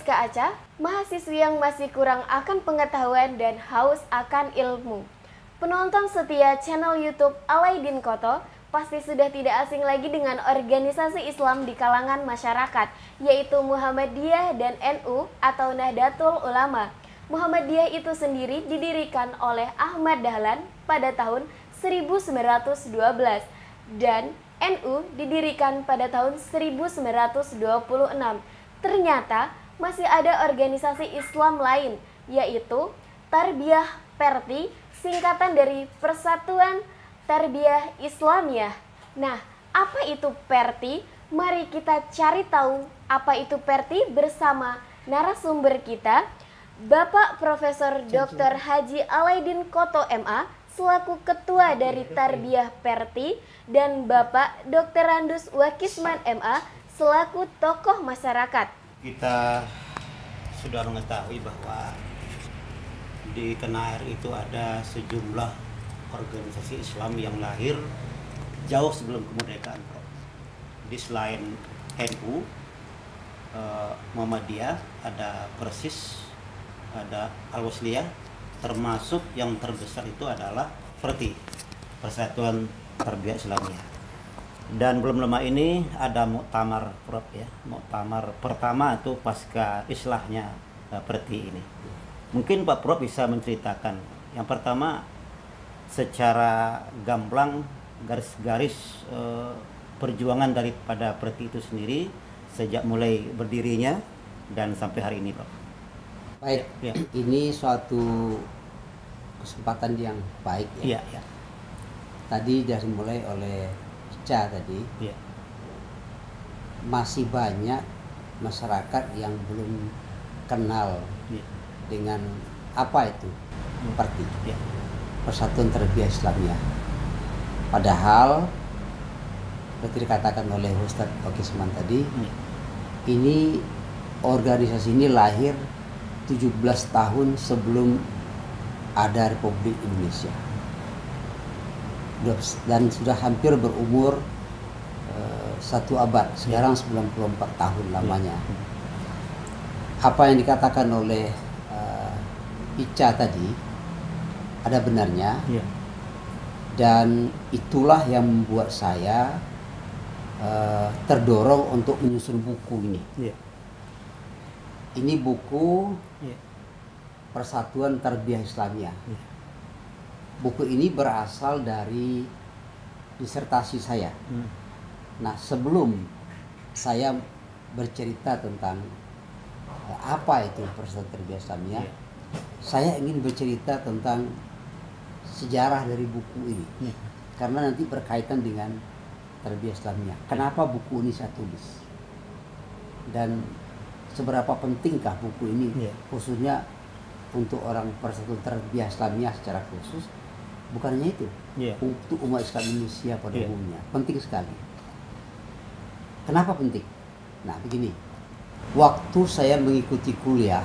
Rizka Aca, mahasiswi yang masih kurang akan pengetahuan dan haus akan ilmu. Penonton setia channel YouTube Alaidin Koto pasti sudah tidak asing lagi dengan organisasi Islam di kalangan masyarakat, yaitu Muhammadiyah dan NU atau Nahdlatul Ulama. Muhammadiyah itu sendiri didirikan oleh Ahmad Dahlan pada tahun 1912 dan NU didirikan pada tahun 1926. Ternyata masih ada organisasi Islam lain, yaitu Tarbiyah Perti, singkatan dari Persatuan Tarbiyah Islamiyah. Nah, apa itu Perti? Mari kita cari tahu apa itu Perti bersama narasumber kita, Bapak Profesor Dr. Haji Alaidin Koto MA, selaku Ketua dari Tarbiyah Perti, dan Bapak Dr. Randus Wakisman MA, selaku tokoh masyarakat. Kita sudah mengetahui bahwa di tanah air itu ada sejumlah organisasi Islam yang lahir jauh sebelum kemerdekaan. Di selain NU, Muhammadiyah, ada Persis, ada Al-Wasliyah, termasuk yang terbesar itu adalah Perti, Persatuan Tarbiyah Islamiyah. Dan belum lama ini ada muktamar Prof ya, muktamar pertama itu pasca islahnya Perti ini. Mungkin Pak Prof bisa menceritakan yang pertama secara gamblang garis-garis perjuangan daripada Perti itu sendiri sejak mulai berdirinya dan sampai hari ini, Pak. Baik, Ya. Ini suatu kesempatan yang baik ya. Iya, ya. Tadi sudah dimulai oleh Ica tadi, Iya. masih banyak masyarakat yang belum kenal Iya. dengan apa itu Perti, Iya. Persatuan Tarbiyah Islamiyah. Padahal seperti dikatakan oleh Ustadz Wakisman tadi, Iya. ini organisasi ini lahir 17 tahun sebelum ada Republik Indonesia dan sudah hampir berumur 1 abad, sekarang 94 tahun lamanya. Apa yang dikatakan oleh Ica tadi ada benarnya, Iya. dan itulah yang membuat saya terdorong untuk menyusun buku ini. Iya. Ini buku Iya. Persatuan Tarbiyah Islamiyah. Iya. Buku ini berasal dari disertasi saya. Nah, sebelum saya bercerita tentang apa itu Persatuan Tarbiyah Islamiyah, Iya. saya ingin bercerita tentang sejarah dari buku ini. Iya. Karena nanti berkaitan dengan Tarbiyah Islamiyah. Kenapa buku ini saya tulis? Dan seberapa pentingkah buku ini, Iya. khususnya untuk orang Persatuan Tarbiyah Islamiyah secara khusus. Bukan hanya itu, Iya. untuk umat Islam Indonesia pada Iya. umumnya. Penting sekali. Kenapa penting? Nah, begini. Waktu saya mengikuti kuliah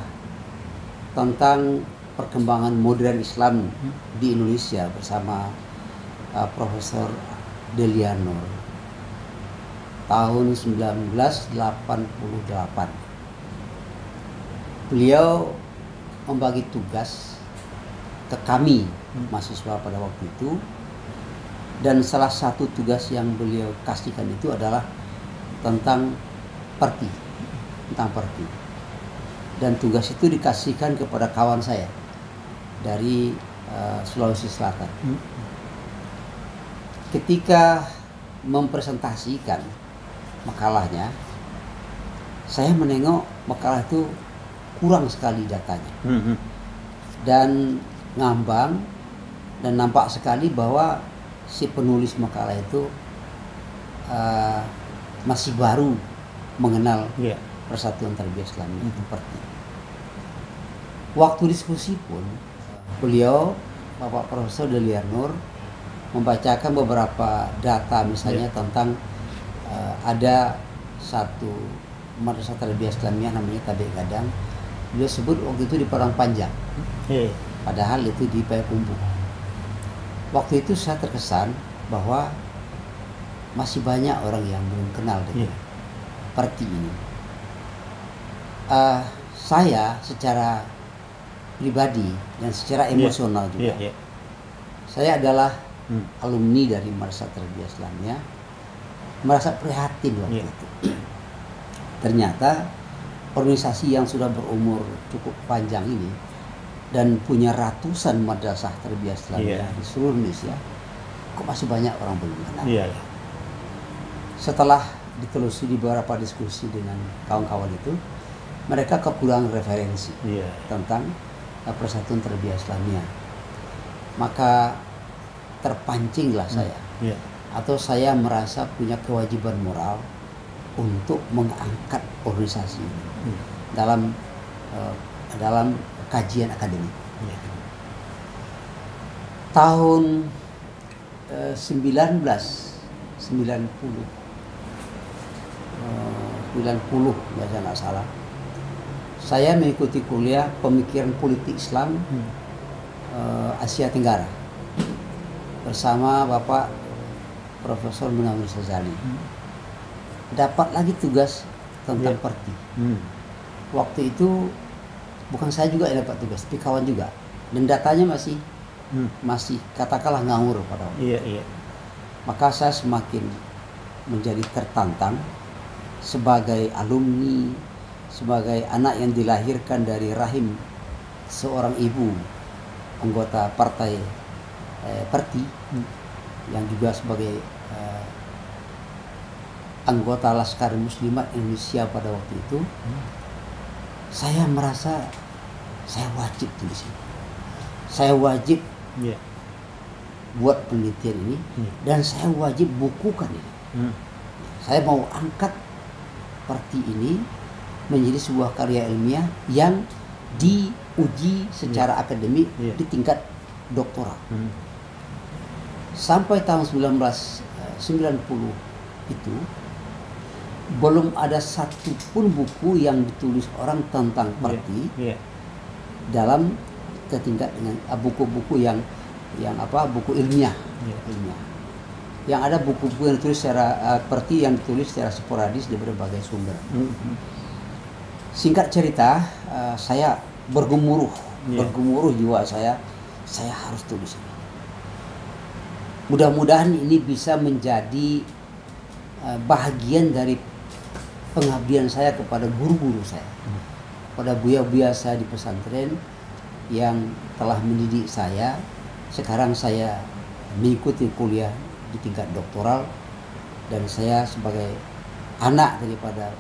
tentang perkembangan modern Islam di Indonesia bersama Profesor Delianur tahun 1988. Beliau membagi tugas ke kami mahasiswa pada waktu itu, dan salah satu tugas yang beliau kasihkan itu adalah tentang Perti, dan tugas itu dikasihkan kepada kawan saya dari Sulawesi Selatan. Ketika mempresentasikan makalahnya, saya menengok makalah itu kurang sekali datanya dan ngambang, dan nampak sekali bahwa si penulis makalah itu masih baru mengenal Iya. Persatuan Tarbiyah Islamiyah Perti. Waktu diskusi pun beliau, Bapak Profesor Delianur, membacakan beberapa data misalnya tentang ada satu madrasah Tarbiyah Islamiyah namanya Tabik Gadang. Beliau sebut waktu itu di Padang Panjang, padahal itu di Payakumbuh. Waktu itu saya terkesan bahwa masih banyak orang yang belum kenal dengan Perti ini. saya secara pribadi dan secara emosional juga, saya adalah alumni dari Madrasah Tarbiyah Islamiyah, merasa prihatin waktu itu. Ternyata organisasi yang sudah berumur cukup panjang ini dan punya ratusan madrasah tarbiyah Islamiyah di seluruh Indonesia, kok masih banyak orang belum kenal. Setelah ditelusuri beberapa diskusi dengan kawan-kawan itu, mereka kekurangan referensi tentang Persatuan Tarbiyah Islamiyah. Maka terpancinglah saya, atau saya merasa punya kewajiban moral untuk mengangkat organisasi ini dalam kajian akademik. Tahun 90 kalau saya nggak salah, saya mengikuti kuliah pemikiran politik Islam Asia Tenggara bersama Bapak Profesor Munawir Sazali. Dapat lagi tugas tentang Perti. Waktu itu bukan saya juga yang dapat tugas, tapi kawan juga. Dan datanya masih katakanlah ngawur pada waktu itu. Maka saya semakin menjadi tertantang sebagai alumni, sebagai anak yang dilahirkan dari rahim seorang ibu anggota partai Perti, yang juga sebagai anggota Laskar Muslimat Indonesia pada waktu itu. Saya merasa saya wajib tulis ini. Saya wajib buat penelitian ini, dan saya wajib bukukan ini. Saya mau angkat Perti ini menjadi sebuah karya ilmiah yang diuji secara akademik di tingkat doktoral. Sampai tahun 1990 itu belum ada satupun buku yang ditulis orang tentang Perti dalam ketingkat dengan buku-buku yang buku ilmiah. Yang ada buku-buku yang ditulis secara Perti yang ditulis secara sporadis dari berbagai sumber. Singkat cerita, saya bergemuruh jiwa saya harus tulis ini. Mudah-mudahan ini bisa menjadi bahagian dari pengabdian saya kepada guru-guru saya, pada buya-buya saya di pesantren yang telah mendidik saya. Sekarang saya mengikuti kuliah di tingkat doktoral, dan saya sebagai anak daripada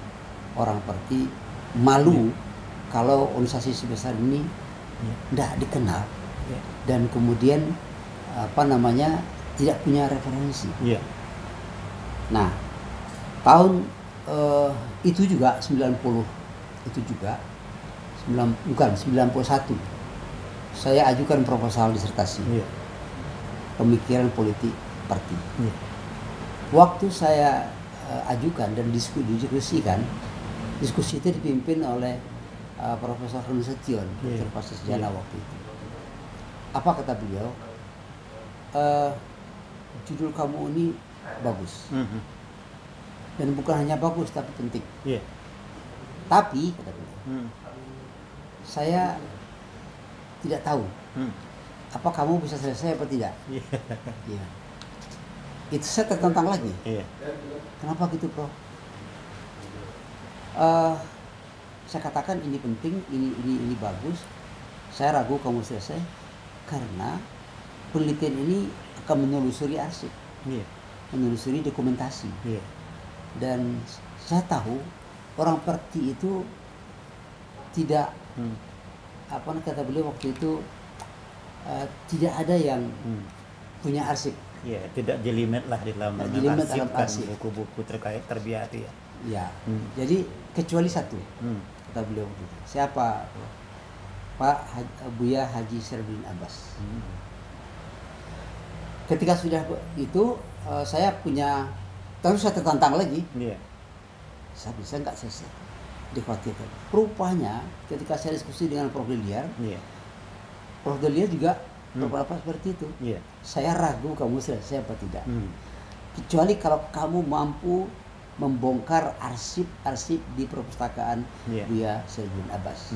orang Perti malu kalau organisasi sebesar ini tidak dikenal dan kemudian tidak punya referensi. Nah, tahun itu juga 91 saya ajukan proposal disertasi pemikiran politik Perti. Waktu saya ajukan dan diskusikan, diskusi itu dipimpin oleh Profesor Roni Setion, Doktor Pasca Sejarah waktu itu. Apa kata beliau? Judul kamu ini bagus, dan bukan hanya bagus tapi penting. Tapi kata beliau, saya tidak tahu apa kamu bisa selesai apa tidak. Itu saya tertantang lagi. Kenapa gitu, Prof? Saya katakan ini penting, ini bagus. Saya ragu kamu selesai karena penelitian ini akan menelusuri arsip, menelusuri dokumentasi. Dan saya tahu orang Perti itu tidak kata beliau waktu itu tidak ada yang punya arsip. Tidak jelimet lah di dalam arsip buku-buku terkait tarbiyah itu jadi kecuali satu, kata beliau waktu itu. Siapa? Pak Buya Haji Syarifudin Abbas. Ketika sudah itu saya punya, terus saya tertantang lagi. Saya bisa nggak selesai, dikhawatirkan. Rupanya ketika saya diskusi dengan Prof. Deliar, Prof. Deliar juga beberapa seperti itu. Iya. Saya ragu kamu selesai apa tidak. Kecuali kalau kamu mampu membongkar arsip-arsip di perpustakaan Iya. Buya Saifuddin Abbas.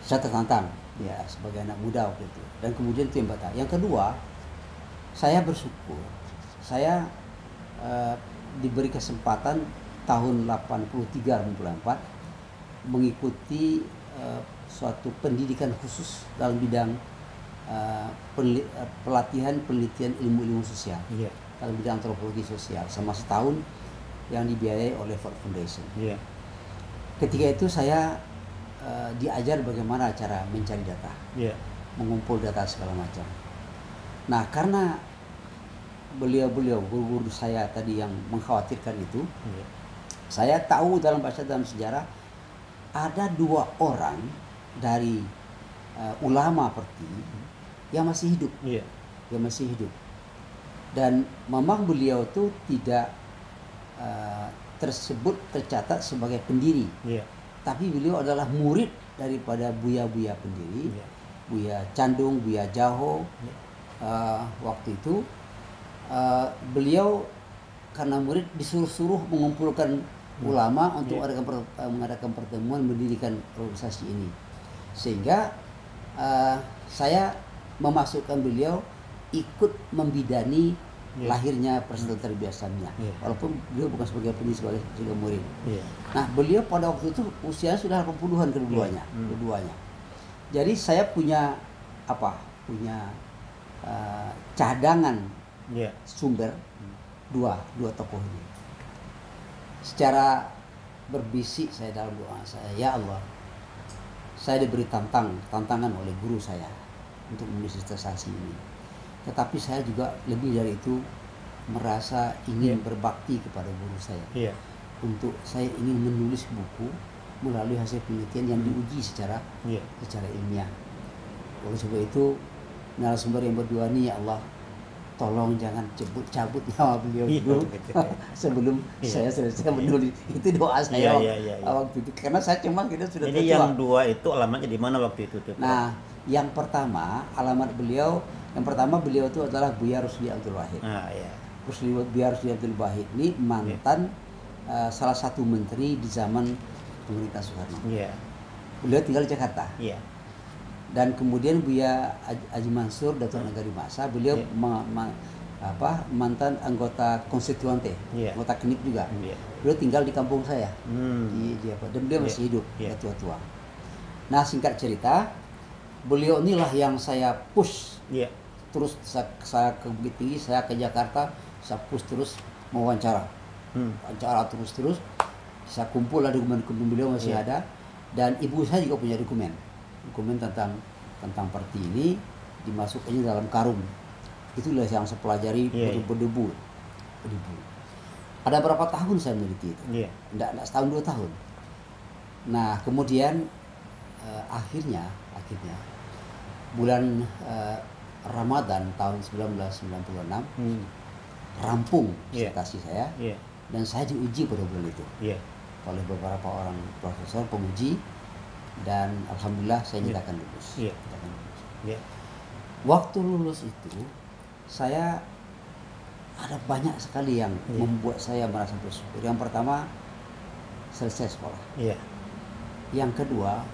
Saya tertantang ya sebagai anak muda waktu itu, dan kemudian itu yang pertama. Yang kedua, saya bersyukur saya diberi kesempatan tahun 83-84 mengikuti suatu pendidikan khusus dalam bidang pelatihan penelitian ilmu-ilmu sosial, Iya. dalam bidang antropologi sosial selama setahun yang dibiayai oleh Ford Foundation. Iya. Ketika itu saya diajar bagaimana cara mencari data, Iya. mengumpul data segala macam. Nah, karena beliau-beliau guru-guru saya tadi yang mengkhawatirkan itu, Iya. saya tahu dalam sejarah ada 2 orang dari ulama Perti yang masih hidup, Iya. dan memang beliau tuh tidak tercatat sebagai pendiri, Iya. tapi beliau adalah murid daripada buya-buya pendiri, Iya. Buya Candung, Buya Jaho. Waktu itu beliau karena murid disuruh-suruh mengumpulkan ulama untuk mengadakan pertemuan mendirikan organisasi ini, sehingga saya memasukkan beliau ikut membidani lahirnya Persatuan Tarbiyah Islamiyah, walaupun beliau bukan sebagai pendiri, sebagai murid. Nah, beliau pada waktu itu usianya sudah 80-an keduanya. Jadi saya punya cadangan sumber dua tokoh ini. Secara berbisik saya dalam doa saya, ya Allah, saya diberi tantangan oleh guru saya untuk menulis disertasi ini. Tetapi saya juga lebih dari itu merasa ingin berbakti kepada guru saya. Untuk saya ingin menulis buku melalui hasil penelitian yang diuji secara ilmiah. Oleh sebab itu, narasumber yang berdua ini, ya Allah, tolong jangan cabut nyawa beliau dulu sebelum saya selesai menulis. Itu doa saya waktu itu, karena saya cuma sudah tua. Ini yang 2 itu alamatnya di mana waktu itu? Nah, yang pertama alamat beliau, beliau itu adalah Buya Rusli Abdul Wahid. Buya Rusli Abdul Wahid ini mantan salah satu menteri di zaman pemerintah Soekarno. Beliau tinggal di Jakarta. Dan kemudian Buya Haji Mansur Datuk Nagari Masa, beliau mantan anggota konstituante, anggota KNIP juga. Beliau tinggal di kampung saya, dan beliau masih hidup, tua-tua. Nah, singkat cerita, beliau inilah yang saya push terus. Saya ke Bukit Tinggi, saya ke Jakarta, saya push terus mewawancara, wawancara terus. Saya kumpul lah dokumen beliau masih ada, dan ibu saya juga punya dokumen tentang Perti ini, dimasukkannya dalam karung. Itulah yang saya pelajari, berdebu. Ada berapa tahun saya meneliti itu? Tidak setahun 2 tahun. Nah, kemudian akhirnya bulan Ramadan tahun 1996 rampung disertasi saya, dan saya diuji pada bulan itu oleh beberapa orang profesor penguji, dan alhamdulillah saya nyatakan lulus. Waktu lulus itu saya ada banyak sekali yang membuat saya merasa bersyukur. Yang pertama, selesai sekolah. Yang kedua,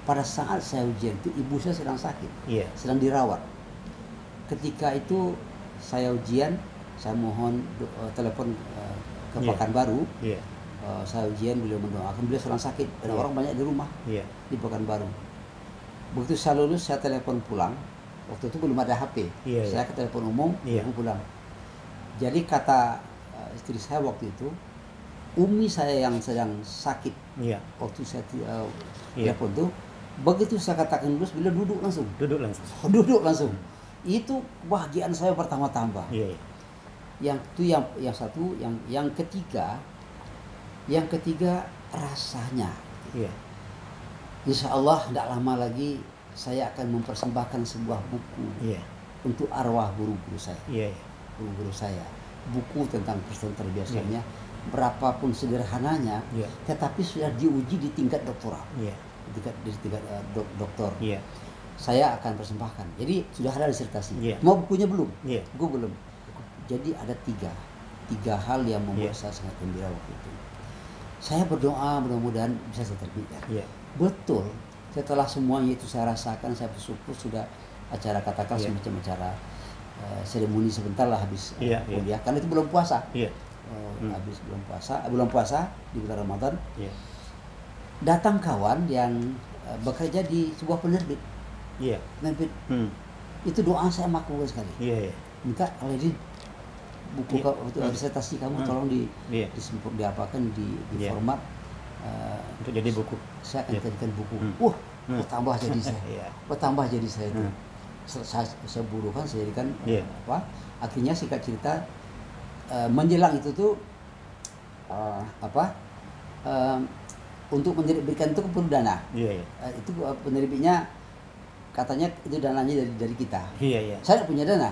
pada saat saya ujian itu ibu saya sedang sakit, sedang dirawat. Ketika itu saya ujian, saya mohon telepon ke Pekanbaru. Saya ujian, beliau mendoakan, beliau sedang sakit dan orang banyak di rumah di Pekanbaru. Begitu saya lulus, saya telepon pulang. Waktu itu belum ada HP, saya ke telepon umum, aku pulang. Jadi kata istri saya waktu itu, umi saya yang sedang sakit, waktu saya telepon itu, begitu saya katakan lulus, beliau duduk langsung. Itu kebahagiaan saya bertambah-tambah. Yang satu, yang ketiga rasanya. Insya Allah tidak lama lagi saya akan mempersembahkan sebuah buku untuk arwah guru-guru saya. Buku tentang Persatuan Tarbiyah Islamiyah, berapapun sederhananya, tetapi sudah diuji di tingkat doktoral, di tingkat doktor. Saya akan persembahkan. Jadi sudah ada disertasi. Mau bukunya belum? Buku belum. Jadi ada 3. 3 hal yang membuat saya sangat gembira waktu itu. Saya berdoa mudah-mudahan bisa saya terbitkan. Betul, setelah semuanya itu saya rasakan, saya bersyukur sudah acara katakan semacam acara seremoni sebentar lah habis kuliah, karena itu belum puasa. Habis belum puasa di bulan Ramadan. Datang kawan yang bekerja di sebuah penerbit. Penerbit. Itu doa saya makbul sekali. Minta Aladin, buku disertasi kamu tolong diapakan di format untuk jadi buku. Saya akan jadikan buku. Bertambah jadi saya. Bertambah jadi saya itu. Saya burukan, saya jadikan akhirnya singkat cerita menjelang itu tuh untuk menerbitkan itu perlu dana. Itu penerbitnya katanya itu dananya dari kita. Saya tidak punya dana.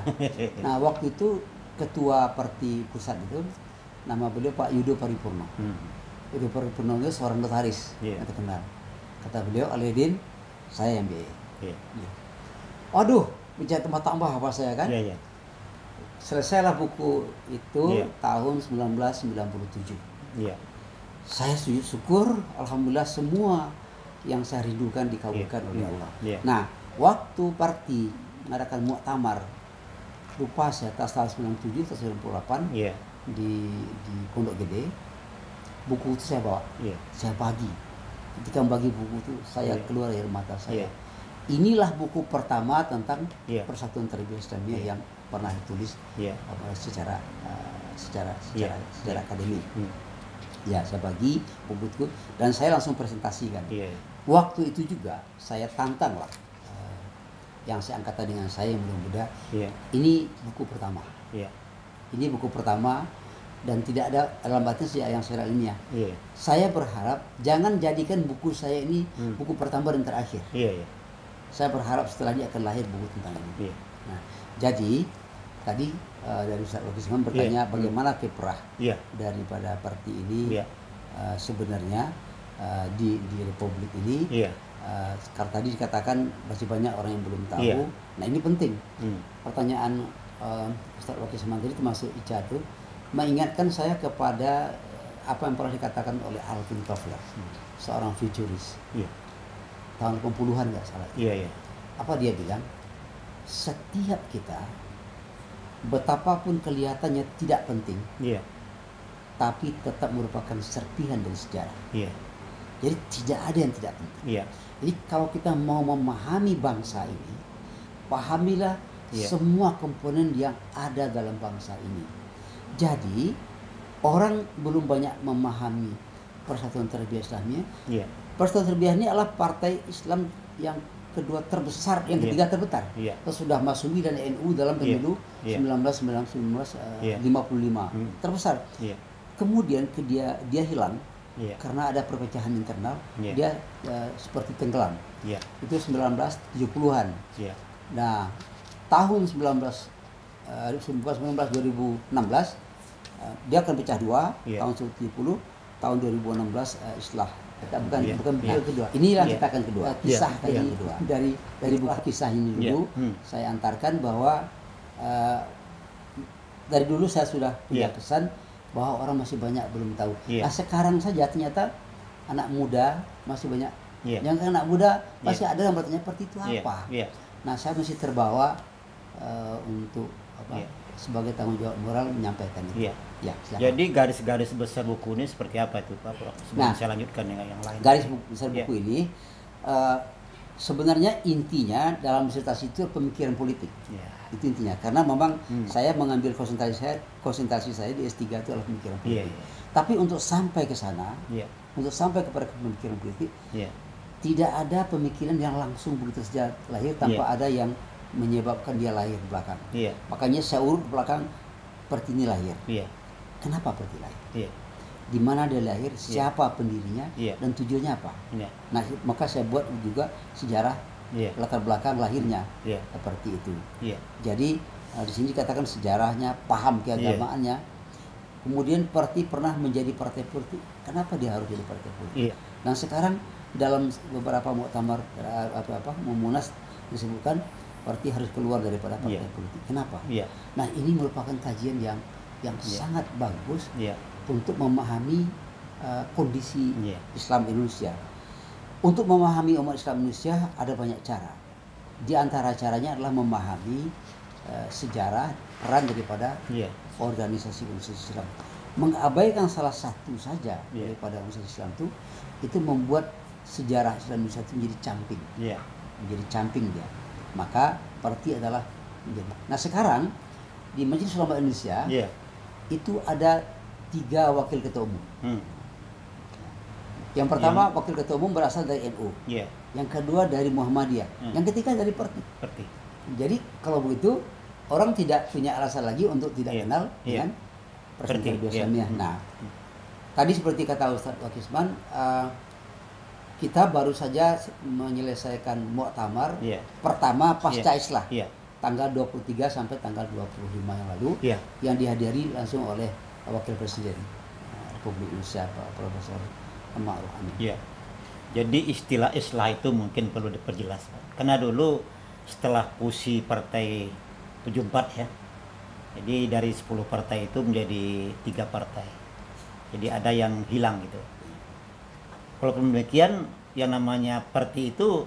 Nah, waktu itu ketua parti pusat itu nama beliau Pak Yudo Paripurno. Yudo Paripurno itu seorang notaris yang terkenal. Kata beliau, Aladin, saya yang biaya. Aduh, bicara tambah apa saya kan? Selesailah buku itu tahun 1997. Saya syukur, alhamdulillah semua yang saya rindukan dikabulkan oleh Allah. Nah, waktu parti mengadakan muktamar, lupa saya tanggal 97 atau 98 di Pondok Gede, buku itu saya bawa. Saya bagi. Ketika membagi buku itu, saya keluar air mata saya. Inilah buku pertama tentang Persatuan Tarbiyah Islamiyah yang pernah ditulis secara akademik. Saya bagi buku itu dan saya langsung presentasikan. Waktu itu juga saya tantang lah yang saya angkatan dengan saya, mudah-mudahan ini buku pertama. Ini buku pertama dan tidak ada dalam batin yang secara ilmiah. Saya berharap jangan jadikan buku saya ini buku pertama dan terakhir. Saya berharap setelah ini akan lahir buku tentang ini. Nah, jadi tadi dari Ustaz Wakisman bertanya bagaimana kiprah daripada parti ini sebenarnya di Republik ini. Karena tadi dikatakan masih banyak orang yang belum tahu. Nah, ini penting. Pertanyaan Ustaz Wakisman tadi termasuk Ica itu mengingatkan saya kepada apa yang pernah dikatakan oleh Alvin Toffler, seorang futuris. Tahun 80-an nggak salah. Apa dia bilang? Setiap kita betapapun kelihatannya tidak penting, tapi tetap merupakan serpihan dari sejarah. Jadi tidak ada yang tidak penting. Jadi kalau kita mau memahami bangsa ini, pahamilah semua komponen yang ada dalam bangsa ini. Jadi orang belum banyak memahami Persatuan Tarbiyah Islamiyah. Persatuan Tarbiyah ini adalah partai Islam yang kedua terbesar, yang ketiga terbesar. Sesudah Masyumi dan NU dalam pemilu 1955 terbesar. Terbesar. Kemudian dia hilang karena ada perpecahan internal. Dia seperti tenggelam. Itu 1970-an. Nah, tahun 2016 dia akan pecah dua. Tahun 1970, tahun 2016 islah. Bukan kedua. Inilah kita akan kedua. Kisah tadi dari buku kisah ini dulu saya antarkan bahwa dari dulu saya sudah punya kesan bahwa orang masih banyak belum tahu. Nah, sekarang saja ternyata anak muda masih banyak. Yang anak muda masih ada yang bertanya seperti itu apa. Nah, saya masih terbawa untuk sebagai tanggung jawab moral menyampaikan itu. Jadi garis-garis besar buku ini seperti apa itu Pak? Sebelum saya lanjutkan dengan yang lain. Garis besar buku ini sebenarnya intinya dalam disertasi itu pemikiran politik. Itu intinya. Karena memang saya mengambil konsentrasi saya di S3 itu adalah pemikiran politik. Tapi untuk sampai ke sana, untuk sampai kepada pemikiran politik, tidak ada pemikiran yang langsung begitu saja lahir tanpa ada yang menyebabkan dia lahir di belakang. Makanya saya urut belakang Pertiwi lahir. Kenapa Pertiwi lahir? Di mana dia lahir, siapa pendirinya, dan tujuannya apa. Nah, maka saya buat juga sejarah latar belakang lahirnya seperti itu. Jadi di sini dikatakan sejarahnya, paham keagamaannya. Kemudian Pertiwi pernah menjadi partai politik. Kenapa dia harus jadi partai politik? Nah, sekarang dalam beberapa muktamar Munas disebutkan Pertiwi harus keluar daripada partai politik. Kenapa? Nah, ini merupakan kajian yang yang Iya. sangat bagus Iya. untuk memahami kondisi Iya. Islam Indonesia. Untuk memahami umat Islam Indonesia ada banyak cara. Di antara caranya adalah memahami sejarah peran daripada Iya. organisasi Islam. Mengabaikan salah satu saja Iya. daripada organisasi Islam itu membuat sejarah Islam Indonesia itu menjadi camping. Iya. Menjadi camping dia. Maka Parti adalah menjadi. Nah sekarang di Majelis Ulama Indonesia Iya. itu ada 3 wakil ketua umum. Hmm. Yang pertama wakil ketua umum berasal dari NU, Iya. yang kedua dari Muhammadiyah, yang ketiga dari Parti. Seperti. Jadi kalau begitu orang tidak punya alasan lagi untuk tidak Iya. kenal Iya. dengan Persatuan Parti, Tarbiyah iya. Islamiyah. Nah, tadi seperti kata Ustadz Wakisman, kita baru saja menyelesaikan muktamar Iya. pertama pasca Islah, Iya. tanggal 23 sampai tanggal 25 yang lalu, Iya. yang dihadiri langsung oleh Wakil Presiden Republik Indonesia Pak Profesor Ma'ruf Amin. Iya. Jadi istilah Islah itu mungkin perlu diperjelas, Pak. Karena dulu setelah fusi partai 74 ya. Jadi dari 10 partai itu menjadi 3 partai. Jadi ada yang hilang gitu. Walaupun demikian yang namanya parti itu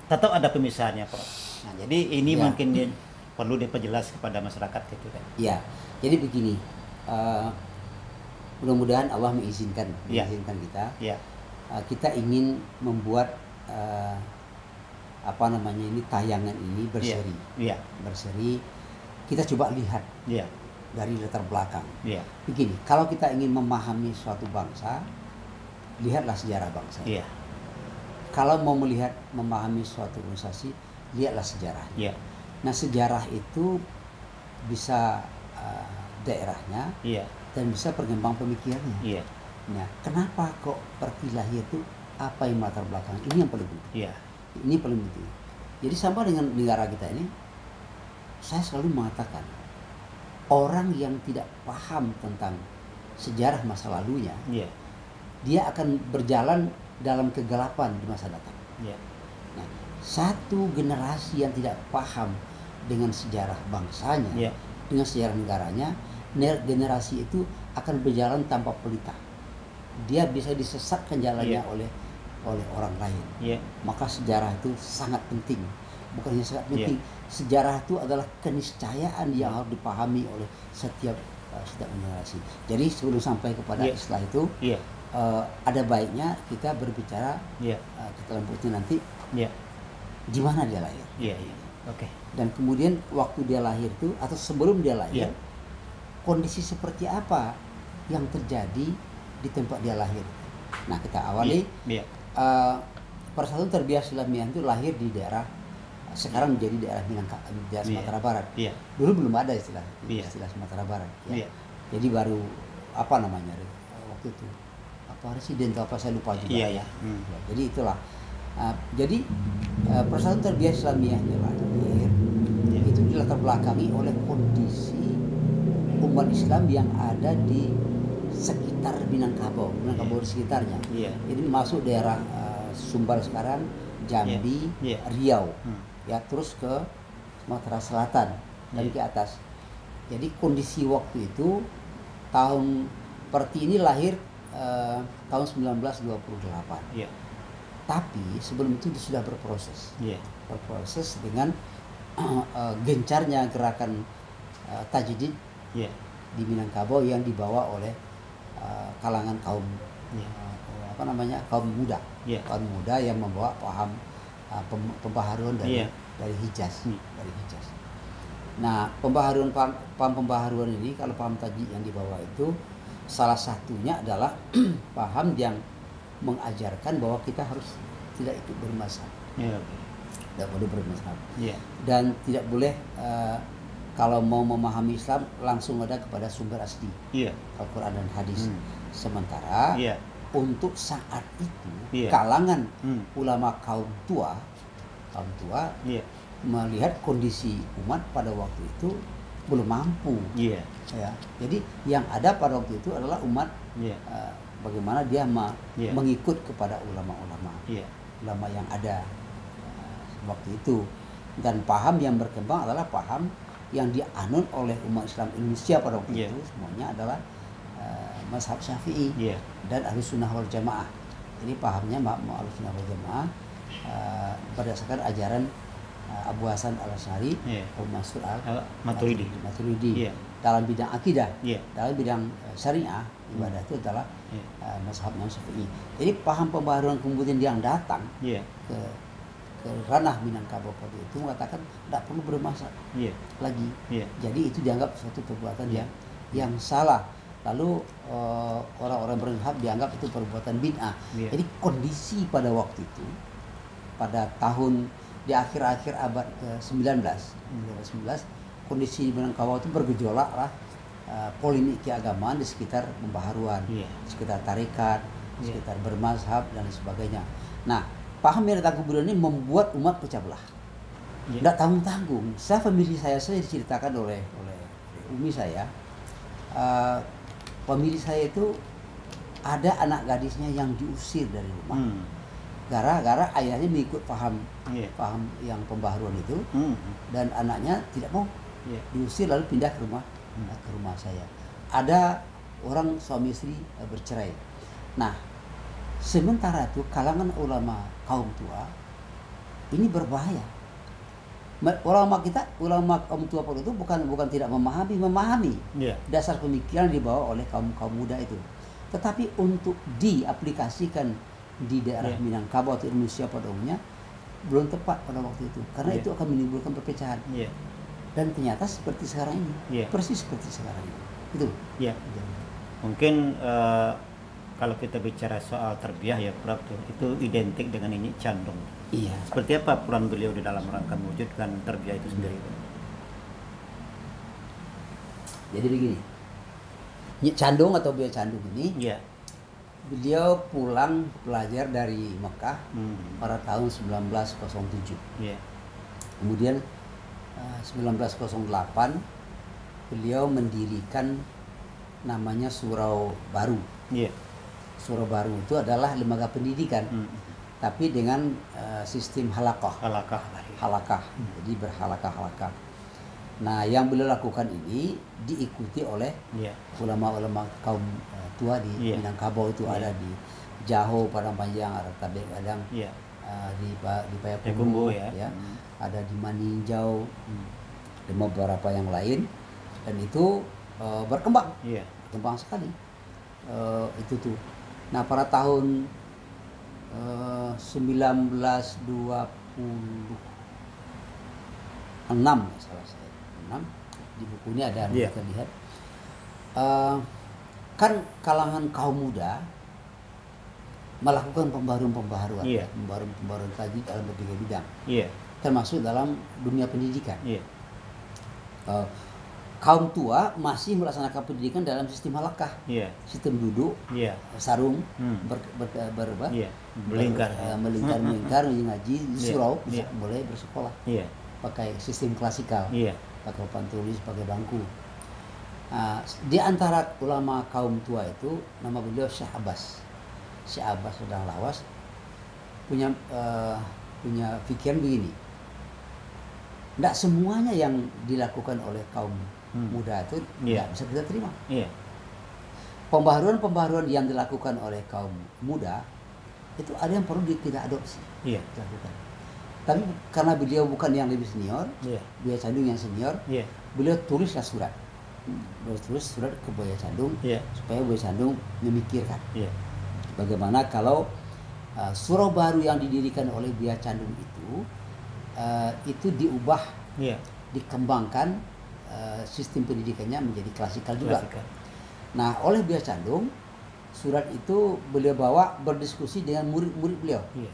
tetap ada pemisahannya, Pak. Nah, jadi ini Ya. mungkin perlu diperjelas kepada masyarakat gitu kan. Ya, jadi begini, mudah-mudahan Allah mengizinkan Ya. kita. Iya. Kita ingin membuat ini tayangan ini berseri. Iya. Berseri. Kita coba lihat Iya. dari latar belakang. Iya. Begini, kalau kita ingin memahami suatu bangsa, lihatlah sejarah bangsa. Iya. Kalau mau memahami suatu organisasi, lihatlah sejarahnya. Iya. Nah, sejarah itu bisa daerahnya Iya. dan bisa perkembang pemikirannya. Iya. Nah, kenapa kok Parti lahir itu, apa yang latar belakang? Ini yang paling penting. Iya. Ini paling penting. Jadi sama dengan negara kita ini, saya selalu mengatakan orang yang tidak paham tentang sejarah masa lalunya, Iya. dia akan berjalan dalam kegelapan di masa datang. Iya. Nah, satu generasi yang tidak paham dengan sejarah bangsanya, Iya. dengan sejarah negaranya, generasi itu akan berjalan tanpa pelita. Dia bisa disesatkan jalannya Iya. oleh orang lain. Iya. Maka sejarah itu sangat penting. Bukan hanya sangat penting, Iya. sejarah itu adalah keniscayaan yang harus dipahami oleh setiap generasi. Jadi sebelum sampai kepada Iya. Islah itu, Iya. ada baiknya kita berbicara, Iya. kita lemputin nanti Iya. di mana dia lahir. Iya. Iya. Oke. Dan kemudian waktu dia lahir itu atau sebelum dia lahir, Iya. kondisi seperti apa yang terjadi di tempat dia lahir. Nah, kita awali Iya. Persatuan Tarbiyah Islamiyah itu lahir di daerah sekarang menjadi daerah Minangkabau, daerah Iya. Sumatera Barat. Iya. Dulu belum ada istilah Iya. Sumatera Barat. Ya. Iya. Jadi baru apa namanya waktu itu, apa residen atau apa saya lupa juga. Iya, iya. Ya, jadi itulah. Jadi Persatuan Tarbiyah Islamiyah ini lahir Iya. itu dilatar belakangi oleh kondisi umat Islam yang ada di sekitar Minangkabau di sekitarnya. Iya. Jadi masuk daerah Sumbar sekarang, Jambi, Iya. Riau, Hmm. ya terus ke Sumatera Selatan dan Iya. ke atas. Jadi kondisi waktu itu tahun Parti ini lahir tahun 1928. Iya. Tapi sebelum itu dia sudah berproses. Iya. Berproses dengan gencarnya gerakan tajdid Iya. di Minangkabau yang dibawa oleh kalangan kaum Iya. kaum muda. Iya. Kaum muda yang membawa paham pembaharuan Iya. dari Hijaz, Hmm. dari Hijaz. Nah, paham pembaharuan ini, kalau paham tajdid yang dibawa itu salah satunya adalah paham yang mengajarkan bahwa kita harus tidak ikut bermazhab, Iya. tidak boleh bermazhab, Iya. dan tidak boleh kalau mau memahami Islam langsung ada kepada sumber asli Iya. Al-Quran dan hadis. Hmm. Sementara Iya. untuk saat itu Iya. kalangan Hmm. ulama kaum tua Iya. melihat kondisi umat pada waktu itu belum mampu, Iya. ya. Jadi yang ada pada waktu itu adalah umat Iya. bagaimana dia Iya. mengikut kepada ulama-ulama Iya. ulama yang ada waktu itu, dan paham yang berkembang adalah paham yang dianut oleh umat Islam Indonesia pada waktu Iya. itu semuanya adalah mazhab Syafi'i Iya. dan Ahlus Sunnah wal Jamaah. Jadi pahamnya Ahlus Sunnah wal Jamaah berdasarkan ajaran Abu Hasan Al-Asy'ari, Iya. Abu Mansur Maturidi. Maturidi. Iya. Dalam bidang akidah, Iya. dalam bidang syariah, ibadah itu adalah Iya. mazhab Syafi'i. Jadi paham pembaharuan kemudian yang datang Iya. ke ranah Minangkabau pada itu mengatakan tidak perlu bermazhab Iya. lagi. Iya. Jadi itu dianggap suatu perbuatan Iya. yang salah. Lalu orang-orang bermazhab dianggap itu perbuatan bid'ah. Iya. Jadi kondisi pada waktu itu, pada tahun di akhir-akhir abad ke-19, kondisi di Minangkabau itu bergejolak lah polemik keagamaan di sekitar pembaharuan, Iya. di sekitar tarekat, di Iya. sekitar bermazhab dan lain sebagainya. Nah, paham yang datang kemudian ini membuat umat pecah belah. Iya. Tidak tanggung-tanggung. Famili saya diceritakan oleh umi saya. Pemilih saya itu ada anak gadisnya yang diusir dari rumah. Gara-gara ayahnya mengikut paham Iya. yang pembaharuan itu Hmm. dan anaknya tidak mau, Iya. diusir lalu pindah ke rumah saya. Ada orang suami istri bercerai. Nah, sementara itu kalangan ulama kaum tua ini berbahaya. Ulama kaum tua pada itu bukan tidak memahami Iya. dasar pemikiran dibawa oleh kaum muda itu. Tetapi untuk diaplikasikan di daerah Iya. Minangkabau atau Indonesia pada umumnya belum tepat pada waktu itu, karena Iya. itu akan menimbulkan perpecahan. Iya. Dan ternyata seperti sekarang ini, Iya. persis seperti sekarang ini. Itu. Iya. Mungkin kalau kita bicara soal tarbiyah ya Prof, itu identik dengan ini candong. Iya. Seperti apa peran beliau di dalam rangka mewujudkan tarbiyah itu sendiri? Jadi begini, Nyik Candung atau Buya Candung ini, Iya. beliau pulang belajar dari Mekah Hmm. pada tahun 1907. Iya. Kemudian 1908 beliau mendirikan namanya Surau Baru. Iya. Surau Baru itu adalah lembaga pendidikan, Hmm. tapi dengan sistem halakah. Halakah. Halakah, jadi berhalakah-halakah. Nah, yang beliau lakukan ini diikuti oleh Iya. ulama-ulama kaum tua di Iya. Minangkabau itu. Iya. Ada di Jaho, Padang Panjang, ada Tabek Padang, Iya. di Payakumbuh Payakumbuh, ya. ya. Hmm. Ada di Maninjau, Hmm. dan beberapa yang lain, dan itu berkembang Iya. sekali. Itu tuh. Nah, pada tahun 1926 salah saya, 6 di buku ini ada, Iya. kita lihat. Kan kalangan kaum muda melakukan pembaharuan Iya. pembaharuan tadi dalam berbagai bidang, Iya. termasuk dalam dunia pendidikan. Iya. Kaum tua masih melaksanakan pendidikan dalam sistem halakah, Iya. sistem duduk, Iya. sarung, Hmm. Iya. melingkar, melingkar ngaji di Iya. surau, Iya. boleh bersekolah Iya. pakai sistem klasikal, Iya. pakai papan tulis, pakai bangku. Di antara ulama kaum tua itu nama beliau Syekh Abbas sedang lawas, punya pikiran begini. Tidak semuanya yang dilakukan oleh kaum muda itu Iya. tidak bisa kita terima. Iya. Pembaharuan yang dilakukan oleh kaum muda itu ada yang perlu kita adopsi, Iya. dilakukan. Tapi karena beliau bukan yang lebih senior, Iya. Buya Candung yang senior, Iya. beliau tulislah surat. Beliau tulis surat ke Buya Candung Iya. supaya Buya Candung memikirkan Iya. bagaimana kalau surau baru yang didirikan oleh Buya Candung itu diubah, Iya. dikembangkan, sistem pendidikannya menjadi klasikal juga. Klasikal. Nah, oleh Buya Candung, surat itu beliau bawa berdiskusi dengan murid-murid beliau. Iya.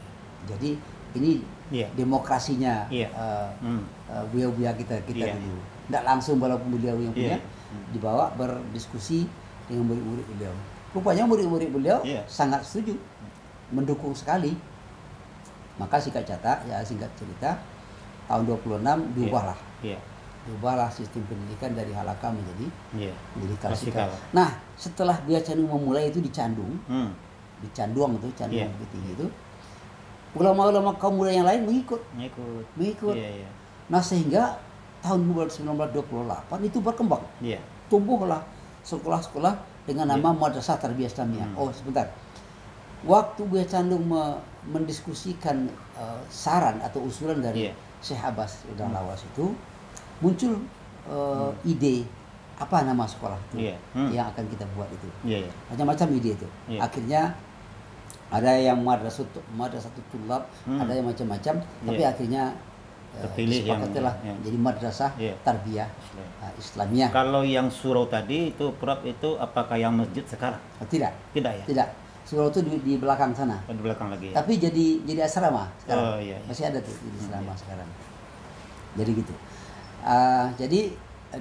Jadi ini Iya. demokrasinya Iya. buya-buya kita Iya. dulu. Tidak langsung walaupun beliau yang punya, Iya. dibawa berdiskusi dengan murid-murid beliau. Rupanya murid-murid beliau Iya. sangat setuju, mendukung sekali. Maka singkat cerita, tahun 26 diubahlah. Iya. Diubahlah sistem pendidikan dari halakah menjadi Iya. klasikal. Nah, setelah Buya Candung memulai itu di Candung, Hmm. di Canduang itu, Canduang Iya. Bukit Tinggi itu, ulama-ulama kaum muda yang lain mengikut. Ngikut. Mengikut. Iya. Iya. Nah, sehingga tahun 1928 itu berkembang. Iya. Tumbuhlah sekolah-sekolah dengan nama Madrasah Tarbiyah Islamiyah. Oh, sebentar. Waktu Buya Candung mendiskusikan saran atau usulan dari Syekh Abbas Udang Lawas itu, muncul ide apa nama sekolah itu yang akan kita buat itu. Macam-macam ide itu. Akhirnya ada yang madrasatul tulab, ada yang macam-macam, tapi akhirnya disepakatilah jadi Madrasah Tarbiyah Islamiyah. Kalau yang surau tadi itu Prof, itu apakah yang masjid sekarang? Tidak. Tidak ya? Tidak. Surau itu di belakang sana. Di belakang lagi. Tapi jadi asrama sekarang. Iya. Masih ada tuh di asrama sekarang. Jadi gitu. Jadi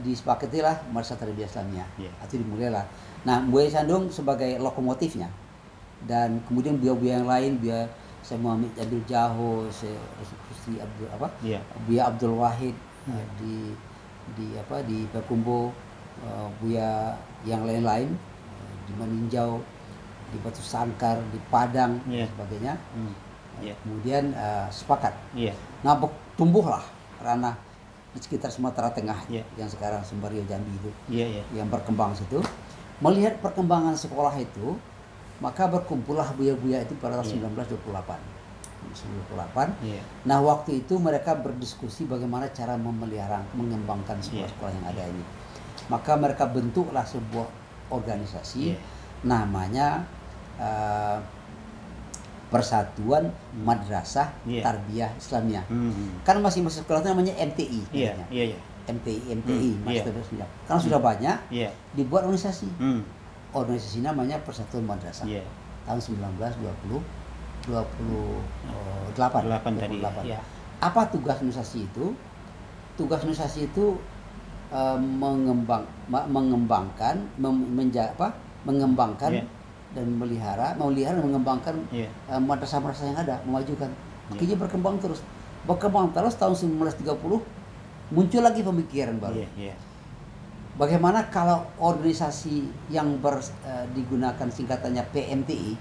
disepakatilah Madrasah Tarbiyah Islamiyah. Atau dimulailah. Nah, Buya Candung sebagai lokomotifnya, dan kemudian buya-buya yang lain, Syekh Muhammad Abdul Jaho, Syekh Rusdi Abdul Buya Abdul Wahid di Pakumbo, buya yang lain-lain di Meninjau, di Batu Sangkar, di Padang dan sebagainya. Kemudian sepakat. Nah, tumbuhlah ranah di sekitar Sumatera Tengah yang sekarang Sembario Jambi itu, yang berkembang situ. Melihat perkembangan sekolah itu, maka berkumpullah buya-buya itu pada tahun 1928. Nah, waktu itu mereka berdiskusi bagaimana cara mengembangkan sekolah-sekolah yang ada ini. Maka mereka bentuklah sebuah organisasi namanya Persatuan Madrasah Tarbiyah Islamiyah. Kan masih sekolah itu namanya MTI. MTI. Karena sudah banyak, dibuat organisasi. Organisasi namanya Persatuan Madrasah. Tahun 1928. Apa tugas organisasi itu? Tugas organisasi itu mengembangkan dan memelihara dan mengembangkan madrasah-madrasah yang ada, memajukan. Akhirnya berkembang terus tahun 1930 muncul lagi pemikiran baru. Bagaimana kalau organisasi yang digunakan singkatannya PMTI,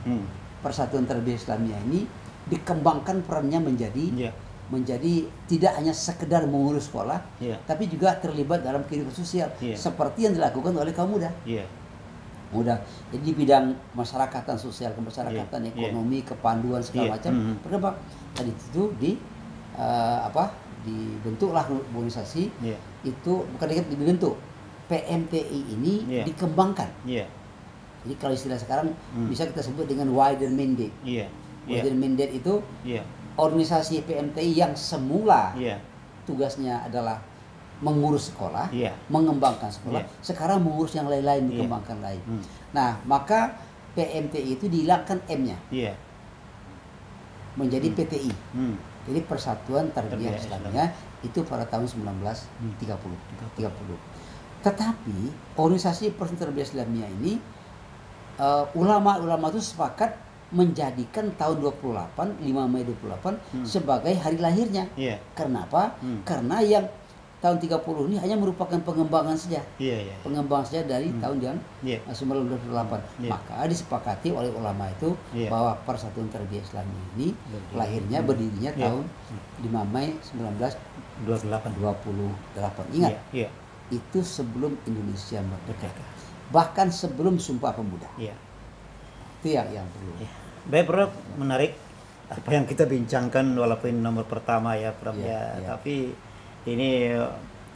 Persatuan Tarbiyah Islamiyah ini, dikembangkan perannya menjadi tidak hanya sekedar mengurus sekolah, tapi juga terlibat dalam kehidupan sosial, seperti yang dilakukan oleh kaum muda. Jadi di bidang masyarakatan, sosial, kemasyarakatan, ekonomi, kepanduan segala macam berkembang. Tadi itu dibentuklah organisasi itu, bukan dibentuk, PMTI ini dikembangkan. Jadi kalau istilah sekarang bisa kita sebut dengan wider mandate. Wider mandate itu organisasi PMTI yang semula tugasnya adalah mengurus sekolah, mengembangkan sekolah, sekarang mengurus yang lain-lain, dikembangkan lain. Nah, maka PMTI itu dihilangkan M-nya, menjadi PTI. Jadi Persatuan Tarbiyah Islamiyah itu pada tahun 1930. Tetapi organisasi Persatuan Tarbiyah Islamiyah ini, ulama-ulama itu sepakat menjadikan tahun 5 Mei 28 sebagai hari lahirnya. Kenapa? Karena yang tahun 30 ini hanya merupakan pengembangan saja. Pengembangan saja dari tahun yang 1928. Maka disepakati oleh ulama itu bahwa Persatuan Tarbiyah Islamiyah ini berdirinya tahun 5 Mei 1928. Ingat, itu sebelum Indonesia merdeka. Bahkan sebelum Sumpah Pemuda. Itu yang perlu. Baik, Prof, menarik apa yang kita bincangkan, walaupun nomor pertama ya, Prof, tapi ini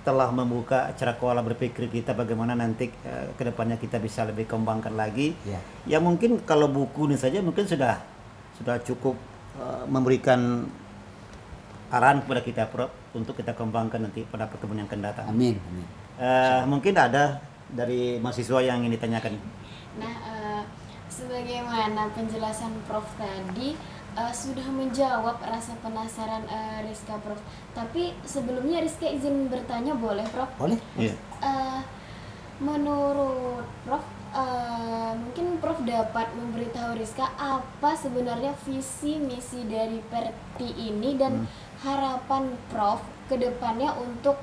telah membuka cara pola berpikir kita bagaimana nanti kedepannya kita bisa lebih kembangkan lagi. Ya mungkin kalau buku ini saja mungkin sudah cukup memberikan arahan kepada kita, Prof, untuk kita kembangkan nanti pada pertemuan yang akan datang. Amin. Mungkin ada dari mahasiswa yang ingin ditanyakan. Nah, sebagaimana penjelasan Prof tadi sudah menjawab rasa penasaran Rizka, Prof. Tapi sebelumnya Rizka izin bertanya, boleh, Prof? Boleh. Menurut Prof, mungkin Prof dapat memberitahu Rizka apa sebenarnya visi misi dari Perti ini dan harapan Prof ke depannya untuk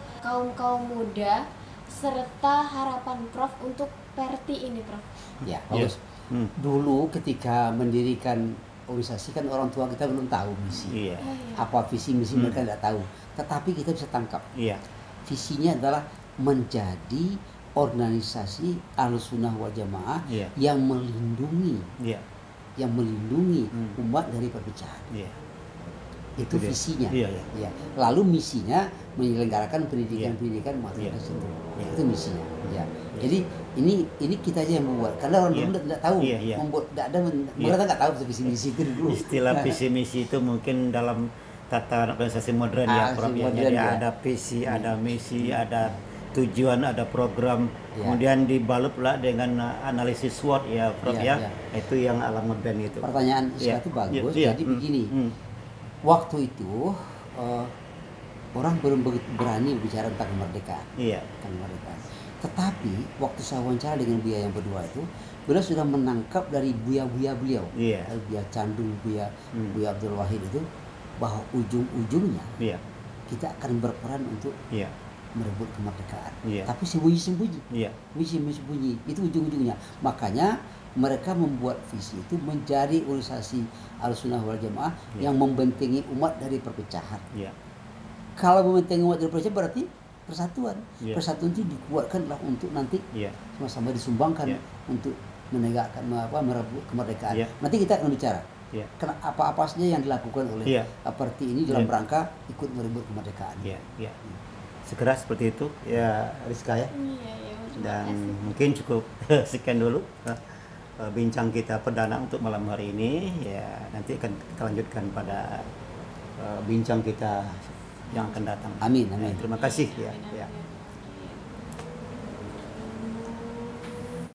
kaum muda, serta harapan Prof untuk Perti ini, Prof. Ya, bagus. Dulu ketika mendirikan organisasi kan orang tua kita belum tahu misi. Apa visi misi mereka tidak tahu. Tetapi kita bisa tangkap. visinya adalah menjadi organisasi Ahlussunnah wal Jamaah Iya. yang melindungi Iya. umat dari perpecahan. Iya. Itu dia. visinya. Iya, iya. Ya. Lalu misinya menyelenggarakan pendidikan Iya. masyarakat itu. Iya. Itu misinya. Ya. Jadi ini kita aja yang membuat. Karena orang Iya. dulu tidak tahu Iya, iya. membuat, tidak ada, Iya. mereka nggak tahu visi misi itu dulu. Istilah visi misi itu mungkin dalam tata organisasi modern ya, Prof. Ya. modern, Jadi ya. ada visi, ada misi, ada tujuan, ada program, Ya. kemudian dibalut pula dengan analisis SWOT ya, Prof. Ya, Ya. ya. Itu yang ala modern itu. Pertanyaan Iya. itu bagus. Iya. Jadi begini. Waktu itu orang belum berani bicara tentang kemerdekaan. Iya. Tentang kemerdekaan. Tetapi waktu saya wawancara dengan Buya yang berdua itu, beliau sudah menangkap dari buya-buya beliau, Iya. dari Buya Candung, Buya Abdul Wahid itu, bahwa ujung-ujungnya Iya. kita akan berperan untuk Iya. merebut kemerdekaan. Iya. Tapi sembunyi-sembunyi. Iya. Sembunyi itu ujung-ujungnya. Makanya mereka membuat visi itu menjadi organisasi Ahlussunnah wal Jamaah Iya. yang membentengi umat dari perpecahan. Iya. Kalau membentengi umat dari perpecahan berarti persatuan. Iya. Persatuan itu dikuatkanlah untuk nanti Iya. sama-sama disumbangkan Iya. untuk menegakkan merebut kemerdekaan. Iya. Nanti kita akan bicara Iya. apa saja yang dilakukan oleh Iya. parti ini dalam Iya. rangka ikut merebut kemerdekaan. Iya. Iya. Segera seperti itu ya, Rizka ya. Iya, iya, terima Dan kasih. mungkin cukup sekian dulu bincang kita perdana untuk malam hari ini. Ya, nanti akan kita lanjutkan pada bincang kita yang akan datang. Amin, amin. Terima kasih ya. Amin, Ya. amin.